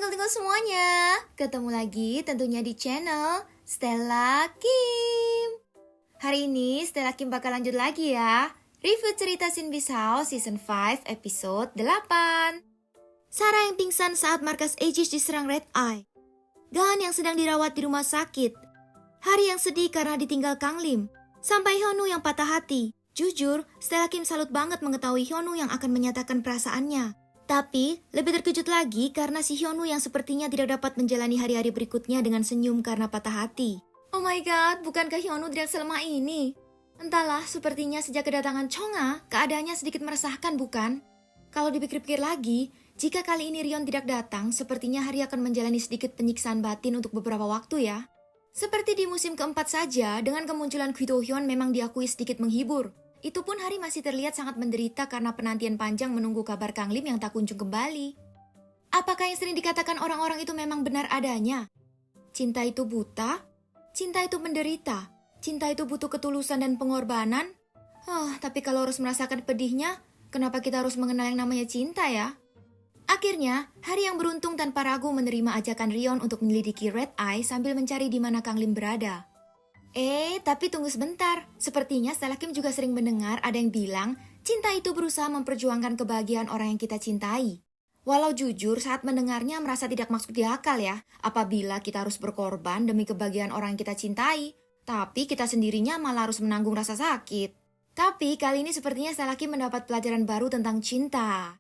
tinggal semuanya. Ketemu lagi tentunya di channel Stella Kim. Hari ini Stella Kim bakal lanjut lagi ya. Review cerita Shinbi's House Season 5 episode 8. Sarah yang pingsan saat markas Aegis diserang Red Eye. Gan yang sedang dirawat di rumah sakit. Hari yang sedih karena ditinggal Kang Lim. Sampai Hyunwoo yang patah hati. Jujur, Stella Kim salut banget mengetahui Hyunwoo yang akan menyatakan perasaannya. Tapi, lebih terkejut lagi karena si Hyunwoo yang sepertinya tidak dapat menjalani hari-hari berikutnya dengan senyum karena patah hati. Oh my god, bukankah Hyunwoo tidak selemah ini? Entahlah, sepertinya sejak kedatangan Chonga, keadaannya sedikit meresahkan bukan? Kalau dipikir-pikir lagi, jika kali ini Rion tidak datang, sepertinya Hari akan menjalani sedikit penyiksaan batin untuk beberapa waktu ya. Seperti di musim keempat saja, dengan kemunculan Kwi Do-hyun memang diakui sedikit menghibur. Itu pun Hari masih terlihat sangat menderita karena penantian panjang menunggu kabar Kang Lim yang tak kunjung kembali. Apakah yang sering dikatakan orang-orang itu memang benar adanya? Cinta itu buta? Cinta itu menderita? Cinta itu butuh ketulusan dan pengorbanan? Tapi kalau harus merasakan pedihnya, kenapa kita harus mengenal yang namanya cinta ya? Akhirnya, Hari yang beruntung tanpa ragu menerima ajakan Rion untuk menyelidiki Red Eye sambil mencari di mana Kang Lim berada. Tapi tunggu sebentar. Sepertinya Stella Kim juga sering mendengar ada yang bilang, cinta itu berusaha memperjuangkan kebahagiaan orang yang kita cintai. Walau jujur saat mendengarnya merasa tidak masuk di akal ya, apabila kita harus berkorban demi kebahagiaan orang yang kita cintai, tapi kita sendirinya malah harus menanggung rasa sakit. Tapi kali ini sepertinya Stella Kim mendapat pelajaran baru tentang cinta.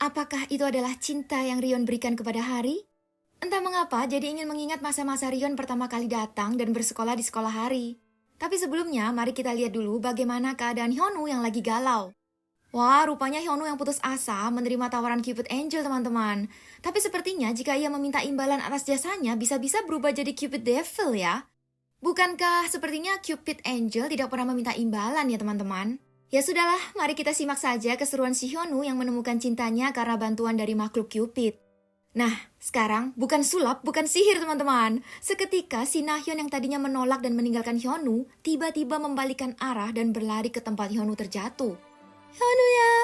Apakah itu adalah cinta yang Rion berikan kepada Hari? Entah mengapa, jadi ingin mengingat masa-masa Rion pertama kali datang dan bersekolah di sekolah Hari. Tapi sebelumnya, mari kita lihat dulu bagaimana keadaan Hyunwoo yang lagi galau. Wah, rupanya Hyunwoo yang putus asa menerima tawaran Cupid Angel, teman-teman. Tapi sepertinya jika ia meminta imbalan atas jasanya, bisa-bisa berubah jadi Cupid Devil ya. Bukankah sepertinya Cupid Angel tidak pernah meminta imbalan ya, teman-teman? Ya sudahlah, mari kita simak saja keseruan si Hyunwoo yang menemukan cintanya karena bantuan dari makhluk Cupid. Nah, sekarang bukan sulap, bukan sihir teman-teman. Seketika si Nahyun yang tadinya menolak dan meninggalkan Hyunwoo tiba-tiba membalikan arah dan berlari ke tempat Hyunwoo terjatuh. Hyunwoo ya.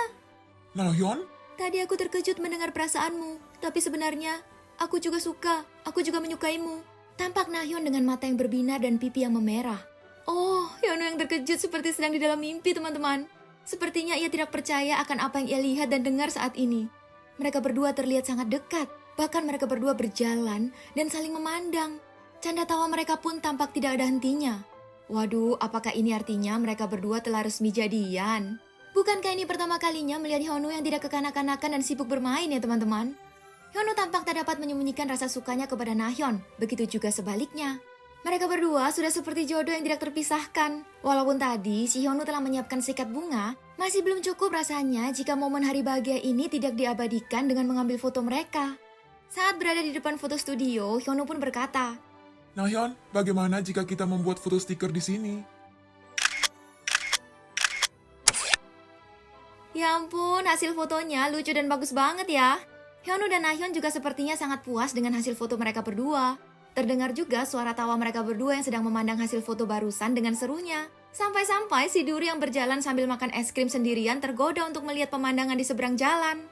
Nahyun? Tadi aku terkejut mendengar perasaanmu, tapi sebenarnya aku juga suka, aku juga menyukaimu. Tampak Nahyun dengan mata yang berbinar dan pipi yang memerah. Oh, Hyunwoo yang terkejut seperti sedang di dalam mimpi teman-teman. Sepertinya ia tidak percaya akan apa yang ia lihat dan dengar saat ini. Mereka berdua terlihat sangat dekat, bahkan mereka berdua berjalan dan saling memandang. Canda tawa mereka pun tampak tidak ada hentinya. Waduh, apakah ini artinya mereka berdua telah resmi jadian? Bukankah ini pertama kalinya melihat Hyunwoo yang tidak kekanak-kanakan dan sibuk bermain ya teman-teman? Hyunwoo tampak tak dapat menyembunyikan rasa sukanya kepada Nahyun, begitu juga sebaliknya. Mereka berdua sudah seperti jodoh yang tidak terpisahkan. Walaupun tadi si Hyunwoo telah menyiapkan sikat bunga, masih belum cukup rasanya jika momen hari bahagia ini tidak diabadikan dengan mengambil foto mereka. Saat berada di depan foto studio, Hyunwoo pun berkata, Nahyun, bagaimana jika kita membuat foto stiker di sini? Ya ampun, hasil fotonya lucu dan bagus banget ya. Hyunwoo dan Nahyun juga sepertinya sangat puas dengan hasil foto mereka berdua. Terdengar juga suara tawa mereka berdua yang sedang memandang hasil foto barusan dengan serunya. Sampai-sampai si Duri yang berjalan sambil makan es krim sendirian tergoda untuk melihat pemandangan di seberang jalan.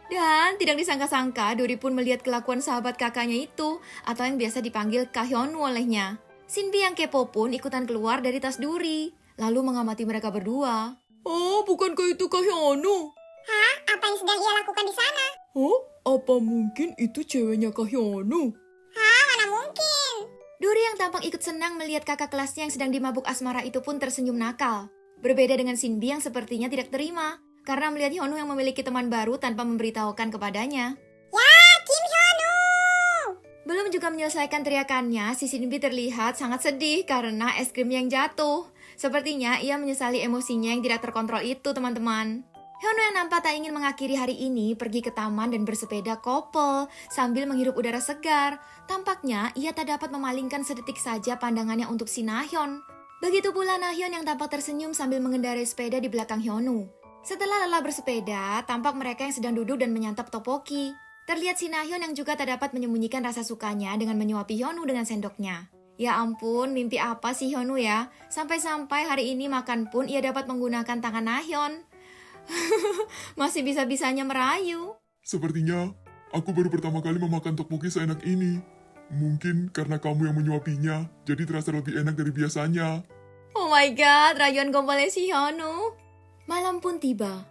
Dan tidak disangka-sangka Duri pun melihat kelakuan sahabat kakaknya itu, atau yang biasa dipanggil Kak Hyunwoo olehnya. Shinbi yang kepo pun ikutan keluar dari tas Duri, lalu mengamati mereka berdua. Oh, bukankah itu Kak Hyunwoo? Hah? Apa yang sedang ia lakukan di sana? Oh, apa mungkin itu ceweknya Kak Hyunwoo? Hah? Mana mungkin? Duri yang tampak ikut senang melihat kakak kelasnya yang sedang dimabuk asmara itu pun tersenyum nakal. Berbeda dengan Shinbi yang sepertinya tidak terima, karena melihat Hyunwoo yang memiliki teman baru tanpa memberitahukan kepadanya. Ya, Kim Hyunwoo! Belum juga menyelesaikan teriakannya, si Shinbi terlihat sangat sedih karena es krim yang jatuh. Sepertinya ia menyesali emosinya yang tidak terkontrol itu, teman-teman. Hyunwoo yang nampak tak ingin mengakhiri hari ini pergi ke taman dan bersepeda couple sambil menghirup udara segar. Tampaknya ia tak dapat memalingkan sedetik saja pandangannya untuk si Nahyun. Begitu pula Nahyun yang tampak tersenyum sambil mengendarai sepeda di belakang Hyunwoo. Setelah lelah bersepeda, tampak mereka yang sedang duduk dan menyantap topoki. Terlihat si Nahyun yang juga tak dapat menyembunyikan rasa sukanya dengan menyuapi Hyunwoo dengan sendoknya. Ya ampun, mimpi apa sih Hyunwoo ya? Sampai-sampai hari ini makan pun ia dapat menggunakan tangan Nahyun. Masih bisa-bisanya merayu. Sepertinya Aku baru pertama kali memakan tteokbokki seenak ini. Mungkin karena kamu yang menyuapinya, jadi terasa lebih enak dari biasanya. Oh my god, rayuan gombalnya si Hyunu. Malam pun tiba.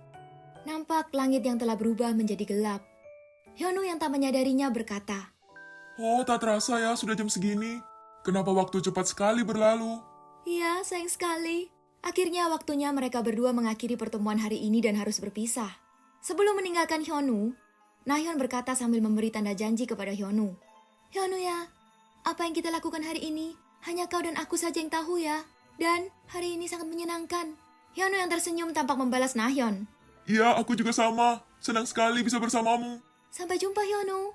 Nampak langit yang telah berubah menjadi gelap. Hyunu yang tak menyadarinya berkata, Oh, tak terasa ya, sudah jam segini. Kenapa waktu cepat sekali berlalu? "Iya, sayang sekali." Akhirnya waktunya mereka berdua mengakhiri pertemuan hari ini dan harus berpisah. Sebelum meninggalkan Hyunu, Nahyun berkata sambil memberi tanda janji kepada Hyunu. "Hyunu ya, apa yang kita lakukan hari ini, hanya kau dan aku saja yang tahu ya. Dan hari ini sangat menyenangkan." Hyunu yang tersenyum tampak membalas Nahyun. Iya, aku juga sama. Senang sekali bisa bersamamu. "Sampai jumpa Hyunu."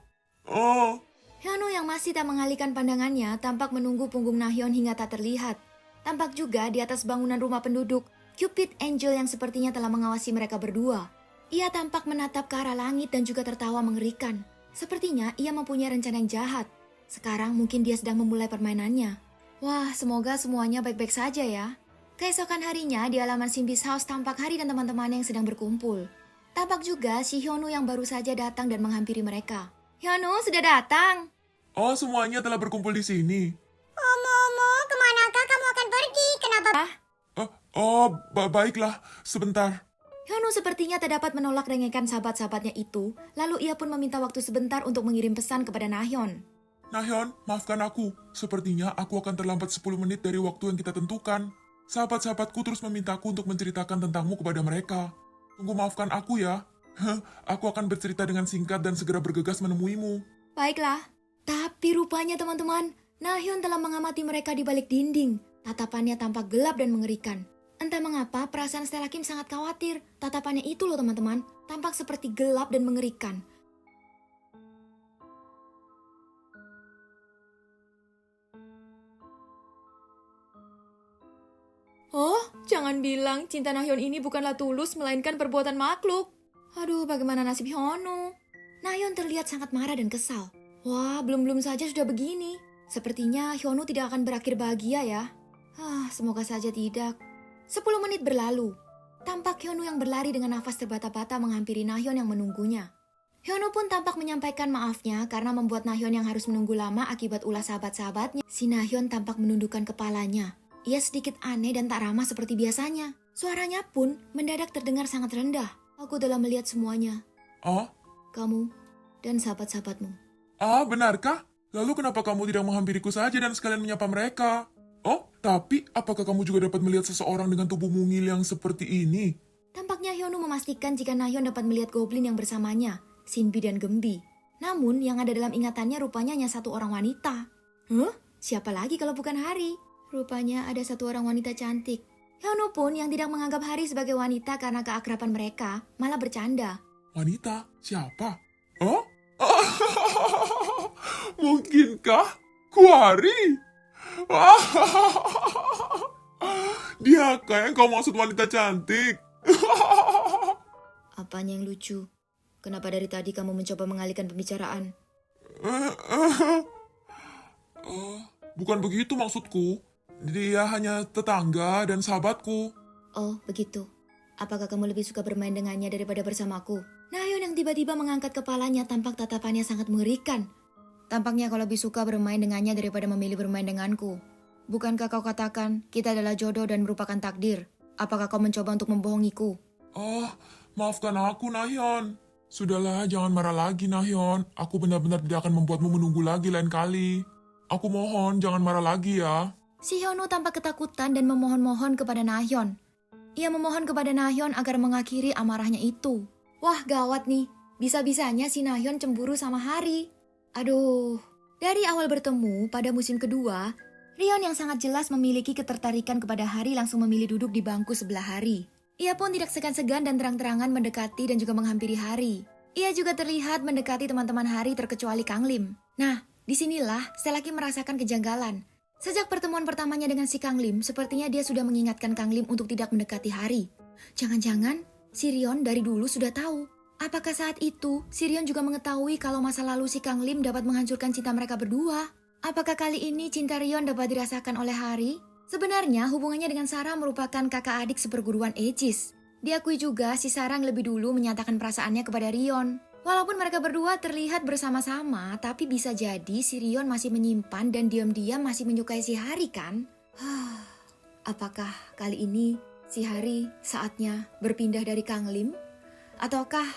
Oh, Hyunu yang masih tak mengalihkan pandangannya tampak menunggu punggung Nahyun hingga tak terlihat. Tampak juga di atas bangunan rumah penduduk, Cupid Angel yang sepertinya telah mengawasi mereka berdua. Ia tampak menatap ke arah langit dan juga tertawa mengerikan. Sepertinya ia mempunyai rencana yang jahat. Sekarang mungkin dia sedang memulai permainannya. Wah, semoga semuanya baik-baik saja ya. Keesokan harinya di halaman Sinbis House tampak Hari dan teman-temannya yang sedang berkumpul. Tampak juga si Hyunu yang baru saja datang dan menghampiri mereka. "Hyunu sudah datang." oh semuanya telah berkumpul di sini. Omo, kemanakah kamu akan pergi? Kenapa? Baiklah, sebentar. Hyunu sepertinya tak dapat menolak rengekan sahabat-sahabatnya itu, lalu ia pun meminta waktu sebentar untuk mengirim pesan kepada Nahyun. Nahyun, maafkan aku. Sepertinya aku akan terlambat 10 menit dari waktu yang kita tentukan. Sahabat-sahabatku terus memintaku untuk menceritakan tentangmu kepada mereka. Tunggu maafkan aku ya. Aku akan bercerita dengan singkat dan segera bergegas menemuimu. Baiklah. Tapi rupanya teman-teman, Nahyun telah mengamati mereka di balik dinding. Tatapannya tampak gelap dan mengerikan. Entah mengapa perasaan Stella Kim sangat khawatir. Tatapannya itu loh teman-teman, tampak seperti gelap dan mengerikan. Oh, jangan bilang cinta Nahyun ini bukanlah tulus melainkan perbuatan makhluk. Aduh, bagaimana nasib Hyunu? Nahyun terlihat sangat marah dan kesal. Wah, belum-belum saja sudah begini. Sepertinya Hyunu tidak akan berakhir bahagia ya. Semoga saja tidak. 10 menit berlalu. Tampak Hyunu yang berlari dengan nafas terbata-bata menghampiri Nahyun yang menunggunya. Hyunu pun tampak menyampaikan maafnya karena membuat Nahyun yang harus menunggu lama akibat ulah sahabat-sahabatnya. Si Nahyun tampak menundukkan kepalanya. Ia sedikit aneh dan tak ramah seperti biasanya. Suaranya pun mendadak terdengar sangat rendah. Aku telah melihat semuanya. Oh? Kamu dan sahabat-sahabatmu. Benarkah? Lalu kenapa kamu tidak menghampiriku saja dan sekalian menyapa mereka? Oh, tapi apakah kamu juga dapat melihat seseorang dengan tubuh mungil yang seperti ini? Tampaknya Hyunu memastikan jika Nahyun dapat melihat goblin yang bersamanya, Sinbi dan Gembi. Namun yang ada dalam ingatannya rupanya hanya satu orang wanita. Siapa lagi kalau bukan Hari? Rupanya ada satu orang wanita cantik. Hyunu pun yang tidak menganggap Hari sebagai wanita karena keakraban mereka, malah bercanda. Wanita? Siapa? Oh? Mungkinkah? Kuari? Diakah yang kau maksud wanita cantik? Apanya yang lucu? Kenapa dari tadi kamu mencoba mengalihkan pembicaraan? Bukan begitu maksudku. Dia hanya tetangga dan sahabatku. Oh, begitu. Apakah kamu lebih suka bermain dengannya daripada bersamaku? Nahyun yang tiba-tiba mengangkat kepalanya tampak tatapannya sangat mengerikan. Tampaknya kau lebih suka bermain dengannya daripada memilih bermain denganku. Bukankah kau katakan kita adalah jodoh dan merupakan takdir? Apakah kau mencoba untuk membohongiku? Maafkan aku, Nahyun. Sudahlah, jangan marah lagi, Nahyun. Aku benar-benar tidak akan membuatmu menunggu lagi lain kali. Aku mohon, jangan marah lagi ya. Si Hyunu tampak ketakutan dan memohon-mohon kepada Nahyun. Ia memohon kepada Nahyun agar mengakhiri amarahnya itu. Wah, gawat nih. Bisa-bisanya si Nahyun cemburu sama Hari. Aduh. Dari awal bertemu pada musim kedua, Rion yang sangat jelas memiliki ketertarikan kepada Hari langsung memilih duduk di bangku sebelah Hari. Ia pun tidak segan-segan dan terang-terangan mendekati dan juga menghampiri Hari. Ia juga terlihat mendekati teman-teman Hari terkecuali Kang Lim. Nah, disinilah Stella Kim merasakan kejanggalan. Sejak pertemuan pertamanya dengan si Kang Lim, sepertinya dia sudah mengingatkan Kang Lim untuk tidak mendekati Hari. Jangan-jangan si Rion dari dulu sudah tahu. Apakah saat itu si Rion juga mengetahui kalau masa lalu si Kang Lim dapat menghancurkan cinta mereka berdua? Apakah kali ini cinta Rion dapat dirasakan oleh Hari? Sebenarnya hubungannya dengan Sarah merupakan kakak adik seperguruan Aegis. Diakui juga si Sarah lebih dulu menyatakan perasaannya kepada Rion. Walaupun mereka berdua terlihat bersama-sama, tapi bisa jadi si Rion masih menyimpan dan diam-diam masih menyukai si Hari kan? Apakah kali ini si Hari saatnya berpindah dari Kang Lim? Ataukah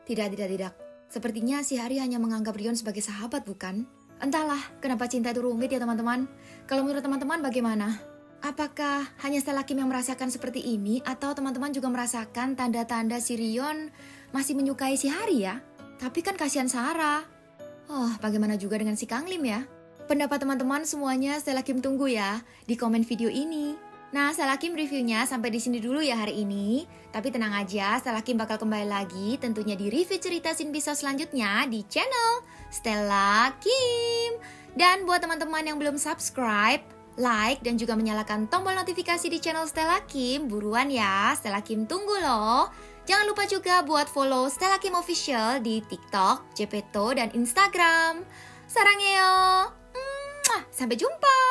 tidak. Sepertinya si Hari hanya menganggap Rion sebagai sahabat bukan? Entahlah kenapa cinta itu rumit ya teman-teman. Kalau menurut teman-teman bagaimana? Apakah hanya Stella Kim yang merasakan seperti ini atau teman-teman juga merasakan tanda-tanda si Rion masih menyukai si Hari ya? Tapi kan kasihan Sarah. Bagaimana juga dengan si Kang Lim ya? Pendapat teman-teman semuanya Stella Kim tunggu ya di komen video ini. Nah, Stella Kim reviewnya sampai di sini dulu ya hari ini. Tapi tenang aja, Stella Kim bakal kembali lagi tentunya di review cerita Shin Bisao selanjutnya di channel Stella Kim. Dan buat teman-teman yang belum subscribe, like dan juga menyalakan tombol notifikasi di channel Stella Kim, buruan ya, Stella Kim tunggu loh. Jangan lupa juga buat follow Stella Kim Official di TikTok, Jepeto, dan Instagram. Saranghaeyo. Sampai jumpa.